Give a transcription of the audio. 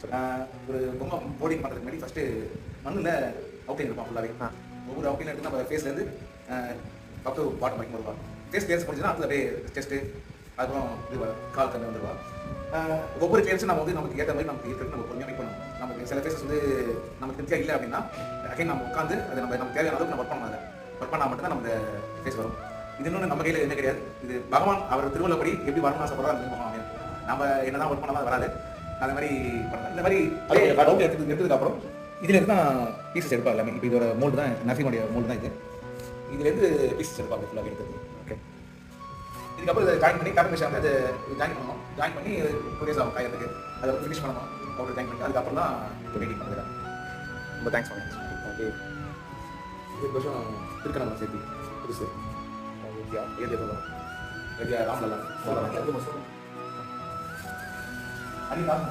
ஒரு பொம்மை போர்டிங் பண்ணுறதுக்கு முன்னாடி ஃபஸ்ட்டு மண்ணில் அவுட்லைன் இருப்பான் ஃபுல்லாகவே. ஒவ்வொரு அவுட்லைன் எடுத்து நம்ம ஃபேஸ்லேருந்து அப் டு பாட்டம் வரைக்கும் வருவா. ஃபேஸ் கிளியர்ஸ் முடிஞ்சுன்னா அது அப்படியே செஸ்ட்டு, அதுக்கப்புறம் இது கால் கண்ணு வந்துடுவா. ஒவ்வொரு கிளியர்ஸும் நம்ம வந்து நமக்கு ஏற்ற மாதிரி நமக்கு இருக்கிறது நம்ம பொறுமையாக மேக் பண்ணணும். நமக்கு சில ஃபேஸஸ் வந்து நமக்கு திருப்தியாக இல்லை அப்படின்னா அகைன் நம்ம உட்காந்து அது நமக்கு தேவையான அளவுக்கு நம்ம ஒர்க் பண்ணணும். அதை ஒர்க் பண்ணால் மட்டும்தான் நம்ம ஃபேஸ் வரும். இது இன்னொன்று நம்ம கையில் என்ன கிடையாது. இது பகவான் அவர் திருவள்ளப்படி எப்படி வரணும்னு ஆசைப்படுறா அந்த முகம் அமையும். நம்ம என்ன தான் ஒர்க் பண்ணாலும் வராது. அந்த மாதிரி பண்ணலாம். இந்த மாதிரி டவுட் எடுத்ததுக்கப்புறம் இதுலேருந்து தான் பீசஸ் எடுப்பாங்க எல்லாமே. இப்போ இதோட மோல்டு தான் நர்சிங்கோடைய மோல்டு தான் இது. இதுலேருந்து பீசஸ் எடுப்பாங்க ஃபுல்லாக எடுத்தது. ஓகே, இதுக்கப்புறம் இதை ஜாயின் பண்ணி கார்பன் மிஷின் வந்து அது ஜாயின் பண்ணணும். ஜாயின் பண்ணி 2 days ஆகும் காயத்துக்கு. அதை வந்து ஃபினிஷ் பண்ணணும். அப்புறம் ஜாயின் பண்ணி அதுக்கப்புறம் தான் இப்போ வெயிட்டிங் பண்ணுறேன். ரொம்ப தேங்க்ஸ் பண்ணேன். ஓகே, இது வருஷம் திருக்கணம் சேர்த்து புதுசு ஏரியா ராம்லலாம் அடி ராம்